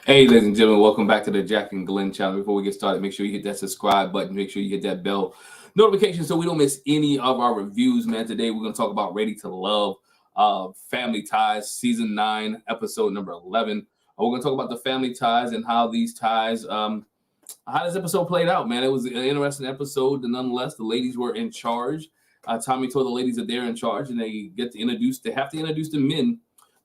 Hey, ladies and gentlemen, welcome back to the Jack and Glenn channel. Before we get started, make sure you hit that subscribe button. Make sure you hit that bell notification so we don't miss any of our reviews, man. Today, we're going to talk about Ready to Love, Family Ties, Season 9, Episode number 11. We're going to talk about the family ties and how these ties, how this episode played out, man. It was an interesting episode, and nonetheless, the ladies were in charge. Tommy told the ladies that they're in charge, and they have to introduce the men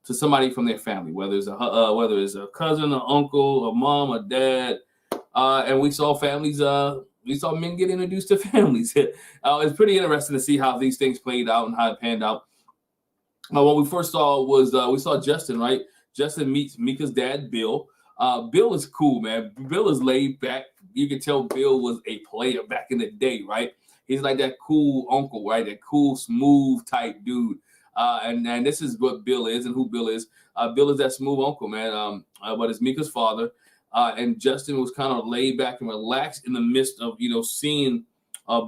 to somebody from their family, whether it's a cousin, an uncle, a mom, a dad, and we saw families. We saw men get introduced to families. It's pretty interesting to see how these things played out and how it panned out. What we first saw was we saw Justin, right? Justin meets Mika's dad, Bill. Bill is cool, man. Bill is laid back. You can tell Bill was a player back in the day, right? He's like that cool uncle, right? That cool, smooth type dude. And this is what Bill is and who Bill is. Bill is that smooth uncle, man. But it's Mika's father. And Justin was kind of laid back and relaxed in the midst of, seeing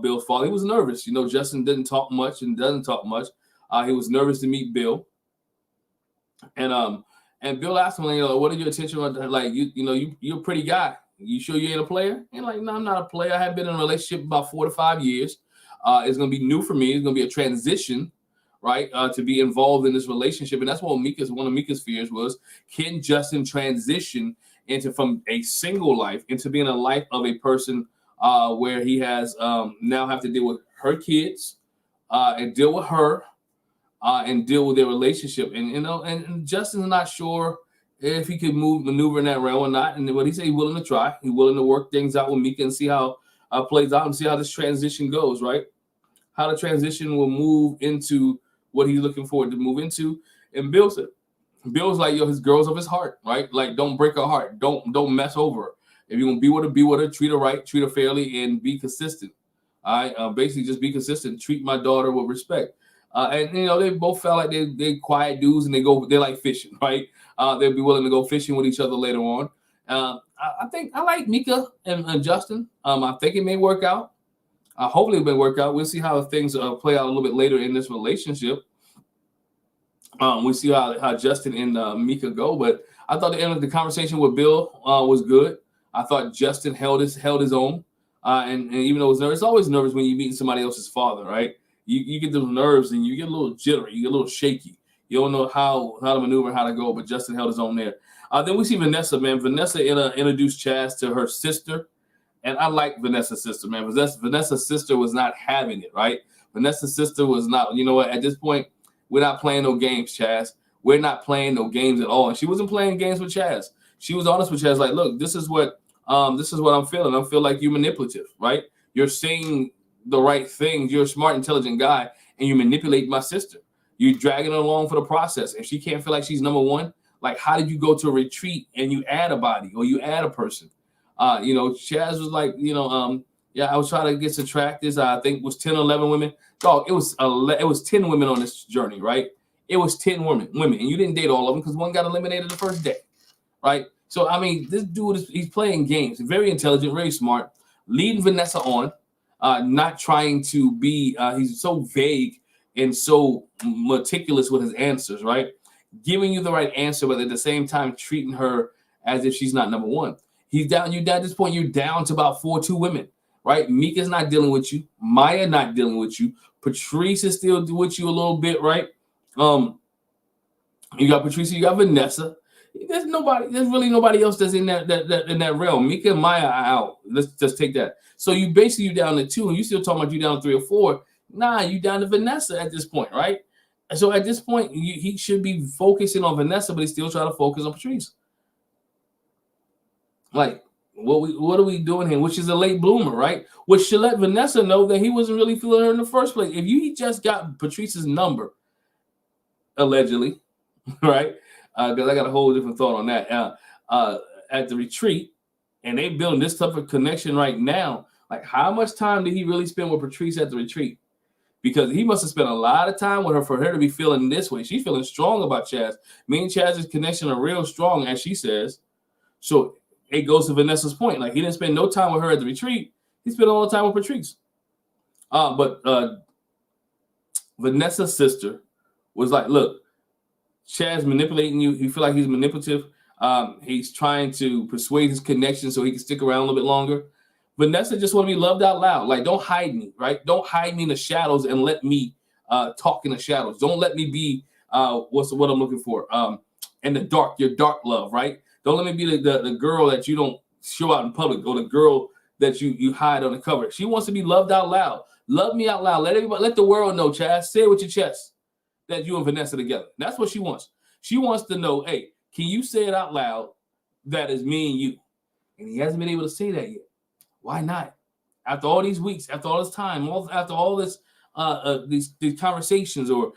Bill's father. He was nervous. Justin didn't talk much and doesn't talk much. He was nervous to meet Bill. And Bill asked him, what are your intentions? Like, you're a pretty guy. You sure you ain't a player? And like, no, I'm not a player. I have been in a relationship about 4 to 5 years. It's going to be new for me. It's going to be a transition, right, to be involved in this relationship. And that's what one of Mika's fears was, can Justin transition from a single life into being a life of a person where he has now have to deal with her kids and deal with her and deal with their relationship. And Justin's not sure if he could maneuver in that realm or not. And what he said, he's willing to try. He's willing to work things out with Mika and see how it plays out and see how this transition goes, right? How the transition will move into what he's looking forward to move into. And Bill's like, his girl's of his heart, right? Like, don't break her heart. Don't mess over her. If you're gonna be with her, treat her right, treat her fairly, and be consistent. All right, basically just be consistent. Treat my daughter with respect. And they both felt like they quiet dudes, and they like fishing, right? They'll be willing to go fishing with each other later on. I think I like Mika and Justin. I think it may work out. Hopefully it may work out. We'll see how things play out a little bit later in this relationship. We see how Justin and Mika go, but I thought the conversation with Bill was good. I thought Justin held his own, and even though it was nervous, it's always nervous when you meet somebody else's father, right? You get those nerves and you get a little jittery, you get a little shaky. You don't know how to maneuver, how to go, but Justin held his own there. Then we see Vanessa, man. Vanessa introduced Chaz to her sister, and I like Vanessa's sister, man. Vanessa's sister was not having it, right? Vanessa's sister was not, at this point, we're not playing no games, Chaz. We're not playing no games at all. And she wasn't playing games with Chaz. She was honest with Chaz, like, look, this is what I'm feeling. I feel like you're manipulative, right? You're saying the right things. You're a smart, intelligent guy, and you manipulate my sister. You're dragging her along for the process. If she can't feel like she's number one, like, how did you go to a retreat and you add a body or you add a person? Chaz was like, yeah, I was trying to get some tractors. I think it was 10 or 11 women. Dog, it was 10 women on this journey, right? It was 10 women, and you didn't date all of them because one got eliminated the first day, right? So, I mean, this dude he's playing games. Very intelligent, very smart, leading Vanessa on, not trying to be, he's so vague and so meticulous with his answers, right? Giving you the right answer, but at the same time treating her as if she's not number one. He's down. At this point, you're down to about 4-2 women, right? Mika's not dealing with you. Maya not dealing with you. Patrice is still with you a little bit, right? You got Patrice, you got Vanessa. There's really nobody else that's in that realm. Mika and Maya are out. Let's just take that. So you basically down to 2, and you still talking about you down 3 or 4. Nah, you down to Vanessa at this point, right? So at this point, he should be focusing on Vanessa, but he's still trying to focus on Patrice. Like, what are we doing here? Which is a late bloomer, right? Which should let Vanessa know that he wasn't really feeling her in the first place. If he just got Patrice's number, allegedly, right? Because I got a whole different thought on that. At the retreat, and they building this type of connection right now. Like, how much time did he really spend with Patrice at the retreat? Because he must have spent a lot of time with her for her to be feeling this way. She's feeling strong about Chaz. Me and Chaz's connection are real strong, as she says. So it goes to Vanessa's point. Like, he didn't spend no time with her at the retreat. He spent all the time with Patrice. But Vanessa's sister was like, look, Chaz manipulating you. You feel like he's manipulative. He's trying to persuade his connection so he can stick around a little bit longer. Vanessa just want to be loved out loud. Like, don't hide me, right? Don't hide me in the shadows and let me talk in the shadows. Don't let me be what I'm looking for. In the dark, your dark love, right? Don't let me be the girl that you don't show out in public, or the girl that you hide on the cover. She wants to be loved out loud. Love me out loud. Let everybody, let the world know, Chaz. Say it with your chest that you and Vanessa together. That's what she wants. She wants to know, hey, can you say it out loud that is me and you? And he hasn't been able to say that yet. Why not? After all these weeks, after all this time, after all this, these conversations, or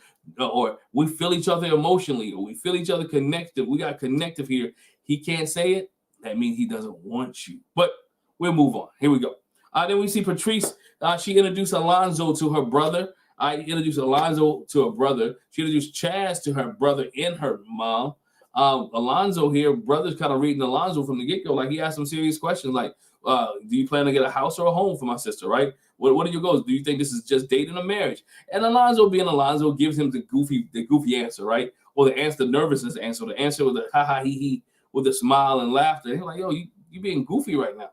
we feel each other emotionally, or we feel each other connected. We got connective here. He can't say it. That means he doesn't want you. But we'll move on. Here we go. Then we see Patrice. She introduced Alonzo to her brother. I introduced Alonzo to her brother. She introduced Chaz to her brother and her mom. Alonzo here, brother's kind of reading Alonzo from the get-go. Like, he asked some serious questions like, do you plan to get a house or a home for my sister, right? What are your goals? Do you think this is just dating or marriage? And Alonzo, being Alonzo, gives him the goofy answer, right? Or the nervousness answer, the answer with the ha he he, with a smile and laughter. And he's like, yo, you being goofy right now.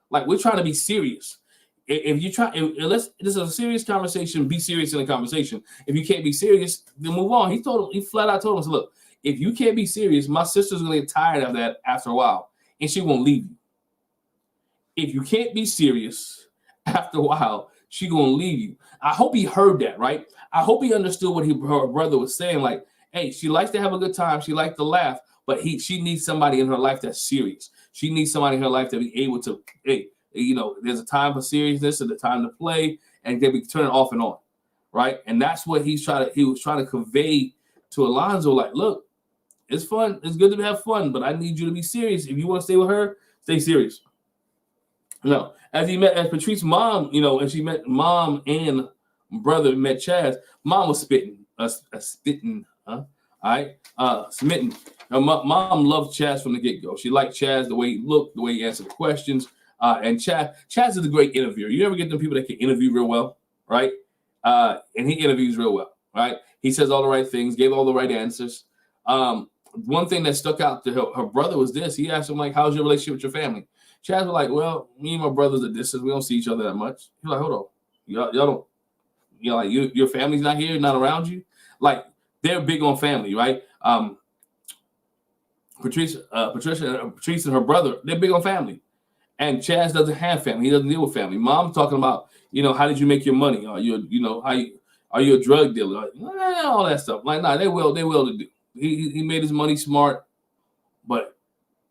Like, we're trying to be serious. If you try, this is a serious conversation, be serious in the conversation. If you can't be serious, then move on. He flat out told us, look, if you can't be serious, my sister's gonna get tired of that after a while, and she won't leave you. If you can't be serious, after a while, she gonna leave you. I hope he heard that, right? I hope he understood what her brother was saying. Like, hey, she likes to have a good time, she likes to laugh, but she needs somebody in her life that's serious. She needs somebody in her life to be able to, hey, there's a time for seriousness and a time to play, and they be turning off and on, right? And that's what he was trying to convey to Alonzo. Like, look, it's fun, it's good to have fun, but I need you to be serious. If you want to stay with her, stay serious. No, as Patrice's mom, and she met mom and brother met Chaz. Mom was spitting, spitting, huh? All right, smitten. Mom loved Chaz from the get-go. She liked Chaz, the way he looked, the way he answered the questions. And Chaz is a great interviewer. You ever get them people that can interview real well, right? And he interviews real well, right? He says all the right things, gave all the right answers. One thing that stuck out to her brother was this. He asked him, like, how's your relationship with your family? Chaz was like, well, me and my brother's a distance. We don't see each other that much. He's like, hold on. Y'all don't, like, your family's not here, not around you? Like, they're big on family, right? Patrice and her brother, they're big on family. And Chaz doesn't have family. He doesn't deal with family. Mom's talking about, how did you make your money? Are you a drug dealer? All that stuff. Like, nah, they will to do. He made his money smart, but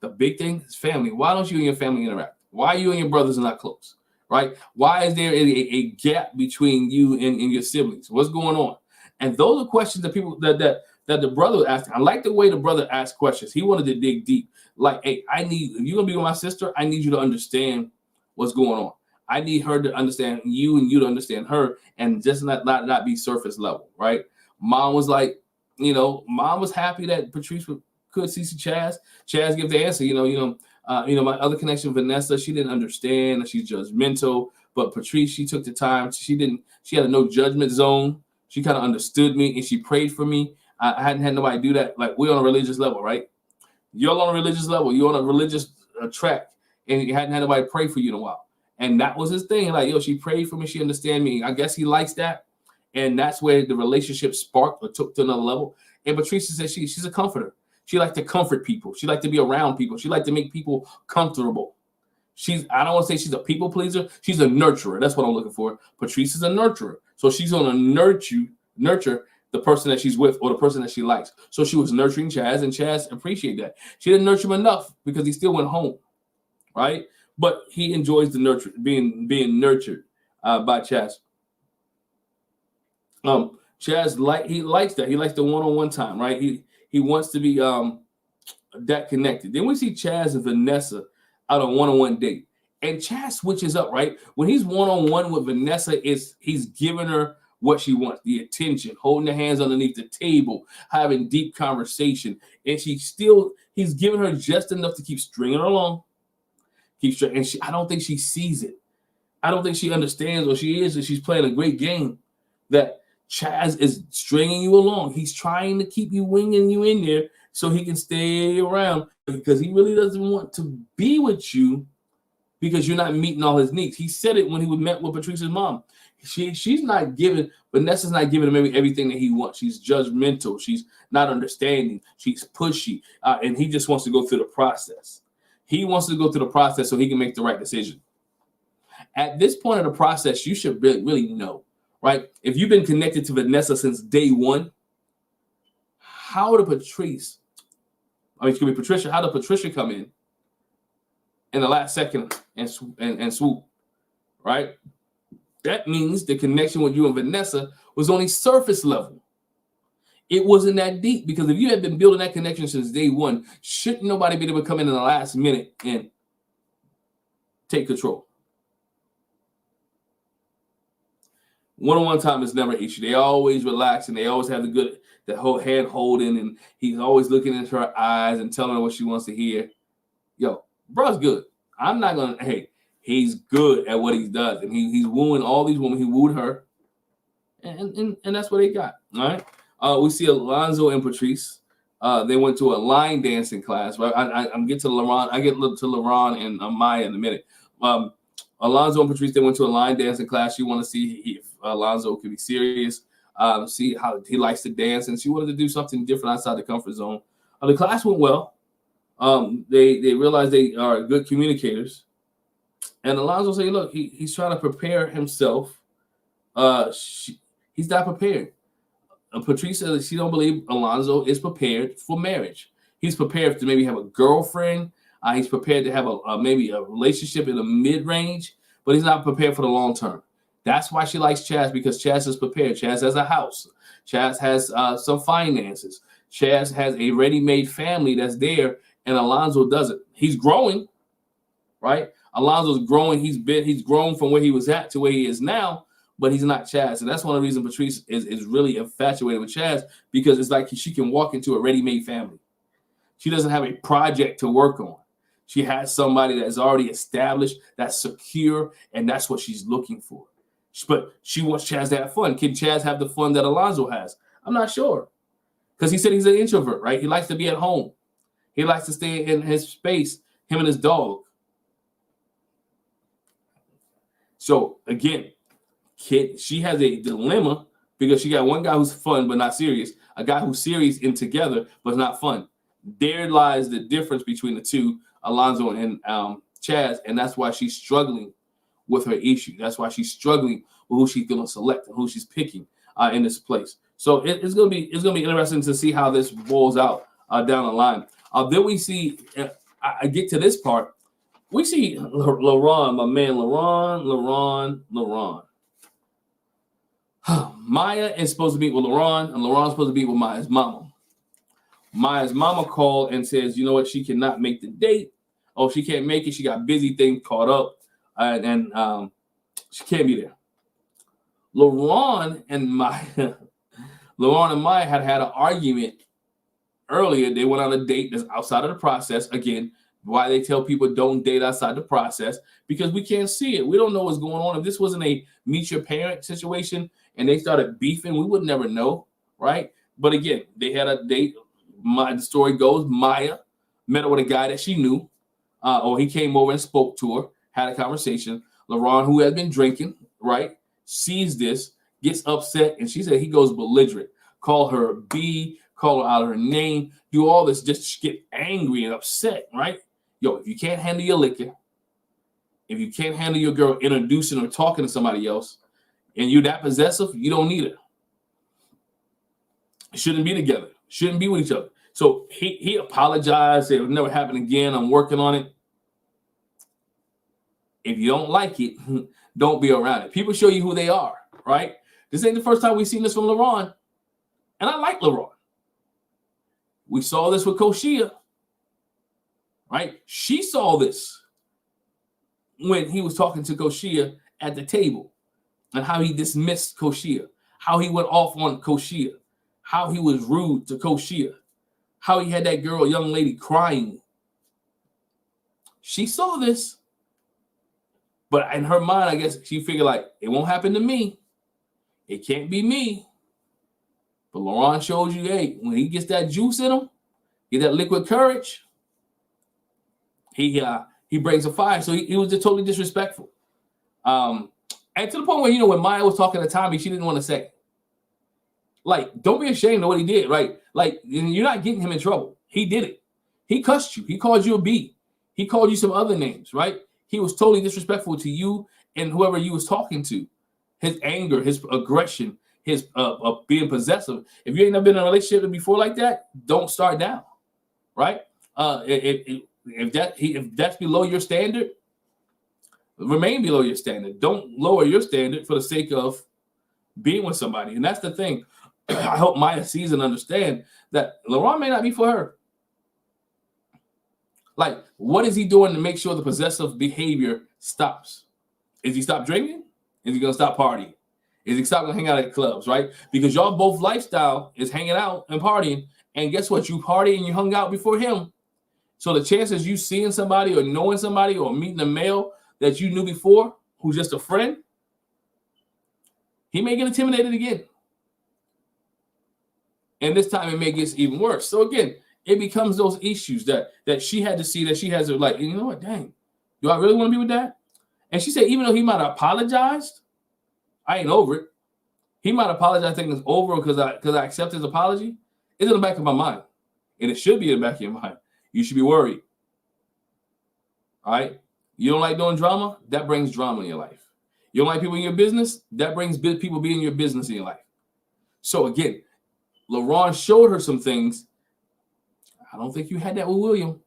the big thing is family. Why don't you and your family interact? Why you and your brothers are not close, right? Why is there a gap between you and your siblings? What's going on? And those are questions that people that the brother asked. I like the way the brother asked questions. He wanted to dig deep. Like, hey, if you're gonna be with my sister, I need you to understand what's going on. I need her to understand you, and you to understand her, and just not be surface level, right? Mom was like, mom was happy that Patrice could see Chaz. Chaz gave the answer. My other connection, Vanessa, she didn't understand. She's judgmental. But Patrice, she took the time. She had a no judgment zone. She kind of understood me, and she prayed for me. I hadn't had nobody do that. Like, we're on a religious level, right? You're on a religious level. You're on a religious track, and you hadn't had nobody pray for you in a while. And that was his thing. Like, she prayed for me. She understand me. I guess he likes that. And that's where the relationship sparked or took to another level. And Patrice said she's a comforter. She liked to comfort people. She liked to be around people. She liked to make people comfortable. I don't want to say she's a people pleaser. She's a nurturer. That's what I'm looking for. Patrice is a nurturer. So she's going to nurture the person that she's with or the person that she likes. So she was nurturing Chaz, and Chaz appreciated that. She didn't nurture him enough because he still went home, right? But he enjoys the nurture, being nurtured by Chaz. Chaz he likes that. He likes the one-on-one time, right? He wants to be that connected. Then we see Chaz and Vanessa out on one-on-one date, and Chaz switches up, right? When he's one-on-one with Vanessa, he's giving her what she wants, the attention, holding the hands underneath the table, having deep conversation, and he's giving her just enough to keep stringing her along. And I don't think she sees it. I don't think she understands, or she's playing a great game, that Chaz is stringing you along. He's trying to keep you winging you in there so he can stay around. because he really doesn't want to be with you because you're not meeting all his needs. He said it when he was met with Patrice's mom. She's not giving, Vanessa's not giving him everything that he wants. She's judgmental. She's not understanding. She's pushy. And he just wants to go through the process. He wants to go through the process so he can make the right decision. At this point of the process, you should really know, right? If you've been connected to Vanessa since day one, how did Patricia, how did Patricia come in the last second and swoop, right? That means the connection with you and Vanessa was only surface level. It wasn't that deep, because if you had been building that connection since day one, shouldn't nobody be able to come in the last minute and take control? One-on-one time is never an issue. They always relax and they always have the whole hand holding, and he's always looking into her eyes and telling her what she wants to hear. Yo, bro's good. I'm not gonna. Hey, he's good at what he does, and he's wooing all these women. He wooed her, and that's what they got. All right. We see Alonzo and Patrice. They went to a line dancing class. Right. I'm get to LaRon. I get to LaRon and Maya in a minute. Alonzo and Patrice, they went to a line dancing class. She wanted to see if Alonzo could be serious, see how he likes to dance, and she wanted to do something different outside the comfort zone. The class went well. They realized they are good communicators. And Alonzo said, look, he's trying to prepare himself. He's not prepared. Patrice said she don't believe Alonzo is prepared for marriage. He's prepared to maybe have a girlfriend. He's prepared to have maybe a relationship in the mid-range, but he's not prepared for the long term. That's why she likes Chaz, because Chaz is prepared. Chaz has a house. Chaz has some finances. Chaz has a ready-made family that's there, and Alonzo doesn't. He's growing, right? Alonzo's growing. He's grown from where he was at to where he is now, but he's not Chaz. And that's one of the reasons Patrice is really infatuated with Chaz, because it's like she can walk into a ready-made family. She doesn't have a project to work on. She has somebody that's already established, that's secure, and that's what she's looking for. But she wants Chaz to have fun. Can Chaz have the fun that Alonzo has? I'm not sure. Because he said he's an introvert, right? He likes to be at home. He likes to stay in his space, him and his dog. So, again, she has a dilemma, because she got one guy who's fun but not serious, a guy who's serious and together but not fun. There lies the difference between the two, Alonzo and Chaz, and that's why she's struggling with her issue. That's why she's struggling with who she's going to select and who she's picking in this place. So it's going to be interesting to see how this rolls out down the line. Then we see, I get to this part, we see LaRon, my man, LaRon. Maya is supposed to meet with LaRon, and LaRon's supposed to meet with Maya's mama. Maya's mama called and says, you know what, she cannot make the date. Oh, she can't make it. She got busy things caught up, and she can't be there. LaRon and Maya had an argument earlier. They went on a date that's outside of the process. Again, why they tell people don't date outside the process, because we can't see it. We don't know what's going on. If this wasn't a meet your parent situation and they started beefing, we would never know, right? But again, they had a date. The story goes, Maya met her with a guy that she knew, or he came over and spoke to her, had a conversation. LaRon, who had been drinking, right, sees this, gets upset, and she said he goes belligerent, call her a B, call her out of her name, do all this, just get angry and upset, right? Yo, if you can't handle your liquor, if you can't handle your girl introducing or talking to somebody else, and you're that possessive, you don't need her. Shouldn't be together. Shouldn't be with each other. So he apologized, said it would never happen again. I'm working on it. If you don't like it, don't be around it. People show you who they are, right? This ain't the first time we've seen this from LaRon. And I like LaRon. We saw this with Koshia, right? She saw this when he was talking to Koshia at the table, and how he dismissed Koshia, how he went off on Koshia, how he was rude to Koshia, how he had that girl, young lady, crying. She saw this, but in her mind, I guess she figured, like, it won't happen to me. It can't be me. But LaRon shows you, hey, when he gets that juice in him, get that liquid courage, he brings a fire. So he was just totally disrespectful. And to the point where, when Maya was talking to Tommy, she didn't want to say, like, don't be ashamed of what he did, right? Like, you're not getting him in trouble. He did it. He cussed you. He called you a B. He called you some other names, right? He was totally disrespectful to you and whoever you was talking to. His anger, his aggression, his being possessive. If you ain't never been in a relationship before like that, don't start now, right? If that's below your standard, remain below your standard. Don't lower your standard for the sake of being with somebody. And that's the thing. I hope Maya sees and understand that LeBron may not be for her. Like, what is he doing to make sure the possessive behavior stops? Is he stop drinking? Is he gonna stop partying? Is he stop gonna hang out at clubs, right? Because y'all both lifestyle is hanging out and partying. And guess what? You party and you hung out before him. So the chances you seeing somebody or knowing somebody or meeting a male that you knew before who's just a friend, he may get intimidated again. And this time it may get even worse. So again, it becomes those issues that she had to see, that she has to, like, you know what, dang, do I really want to be with that? And she said, even though he might have apologized, I ain't over it. He might apologize thinking it's over because I accept his apology. It's in the back of my mind. And it should be in the back of your mind. You should be worried. All right? You don't like doing drama? That brings drama in your life. You don't like people in your business? That brings people being in your business in your life. So again, LeBron showed her some things. I don't think you had that with William.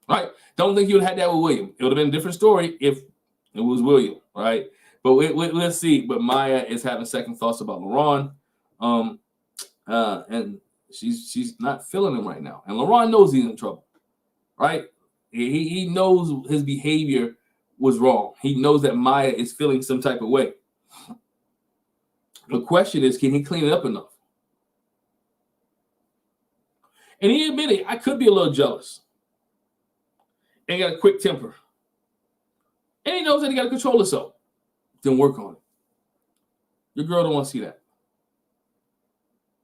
Right? Don't think you would have had that with William. It would have been a different story if it was William, right? But let's see. But Maya is having second thoughts about LeBron. And she's not feeling him right now. And LeBron knows he's in trouble, right? He knows his behavior was wrong. He knows that Maya is feeling some type of way. The question is, can he clean it up enough? And he admitted, I could be a little jealous. And got a quick temper. And he knows that he got to control himself. Then work on it. Your girl don't want to see that.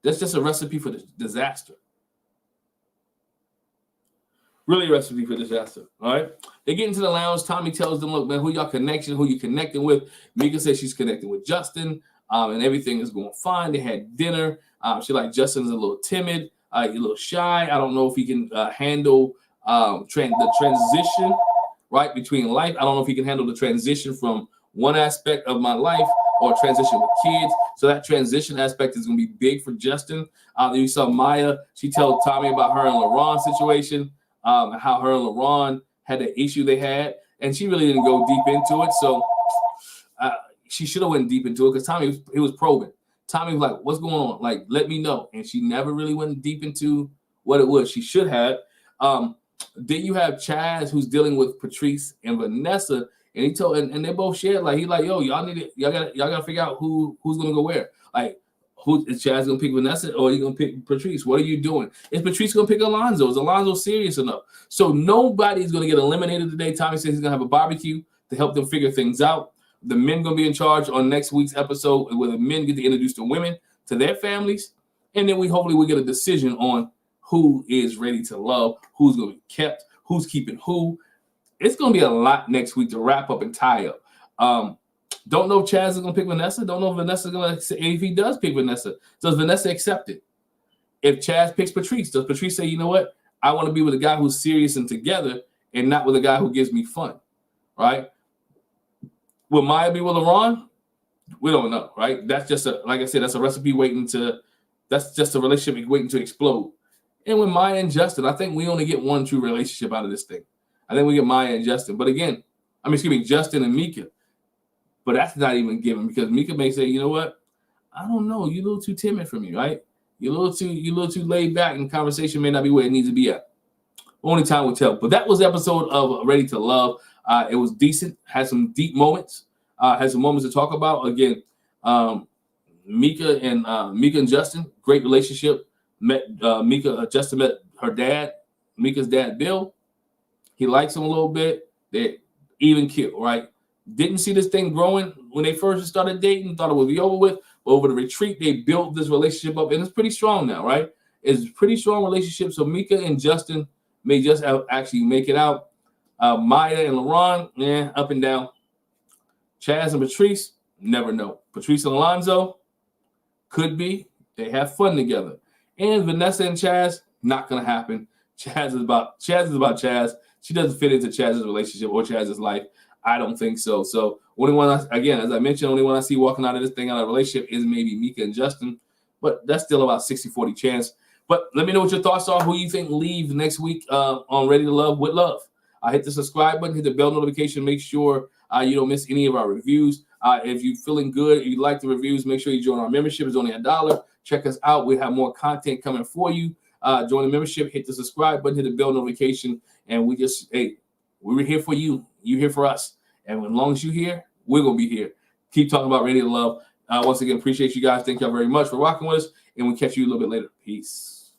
That's just a recipe for disaster. Really a recipe for disaster. All right. They get into the lounge. Tommy tells them, look, man, who you connecting with? Mika says she's connecting with Justin. And everything is going fine. They had dinner. She like Justin's a little timid, a little shy. I don't know if he can handle the transition, right, between life. I don't know if he can handle the transition from one aspect of my life or transition with kids. So that transition aspect is going to be big for Justin. You saw Maya. She told Tommy about her and LeBron's situation, how her and LeBron had the issue they had. And she really didn't go deep into it. So she should have went deep into it because Tommy, he was probing. Tommy was like, what's going on? Like, let me know. And she never really went deep into what it was. She should have. Then you have Chaz, who's dealing with Patrice and Vanessa, and he told, and they both shared, like, he's like, yo, y'all gotta figure out who's gonna go where. Like, who is Chaz gonna pick Vanessa or are you gonna pick Patrice? What are you doing? Is Patrice gonna pick Alonzo? Is Alonzo serious enough? So nobody's gonna get eliminated today. Tommy says he's gonna have a barbecue to help them figure things out. The men gonna be in charge on next week's episode where the men get to introduce the women to their families, and then hopefully we get a decision on who is ready to love, who's going to be kept, who's keeping who. It's going to be a lot next week to wrap up and tie up. Don't know if Chaz is going to pick Vanessa. Don't know if Vanessa is going to, if he does pick Vanessa, does Vanessa accept it? If Chaz picks Patrice, does Patrice say, you know what? I want to be with a guy who's serious and together and not with a guy who gives me fun, right? Will Maya be with LeBron? We don't know, right? That's just, like I said, that's a recipe that's just a relationship waiting to explode. And with Maya and Justin, I think we only get one true relationship out of this thing. I think we get Maya and Justin. But again, Justin and Mika. But that's not even given because Mika may say, you know what? I don't know. You're a little too timid for me, right? You're a little too laid back and conversation may not be where it needs to be at. Only time will tell. But that was the episode of Ready to Love. It was decent. Had some deep moments. Had some moments to talk about. Again, Mika and Justin, great relationship. Justin met her dad, Mika's dad, Bill. He likes him a little bit. They even killed, right? Didn't see this thing growing when they first started dating, thought it would be over with. But over the retreat, they built this relationship up, and it's pretty strong now, right? It's a pretty strong relationship. So Mika and Justin, may just actually make it out. Maya and LaRon, up and down. Chaz and Patrice, never know. Patrice and Alonzo, could be. They have fun together. And Vanessa and Chaz, not gonna happen. Chaz is about Chaz. She doesn't fit into Chaz's relationship or Chaz's life. I don't think so. So only one, again, as I mentioned, only one I see walking out of this thing out of a relationship is maybe Mika and Justin. But that's still about 60-40 chance. But let me know what your thoughts are. Who you think leave next week on Ready to Love with Love. Hit the subscribe button, hit the bell notification. Make sure you don't miss any of our reviews. If you're feeling good, if you like the reviews, make sure you join our membership. It's only $1. Check us out. We have more content coming for you. Join the membership, hit the subscribe button, hit the bell notification, and we're here for you. You're here for us. And as long as you're here, we're going to be here. Keep talking about Ready to Love. Once again, appreciate you guys. Thank y'all very much for rocking with us, and we'll catch you a little bit later. Peace.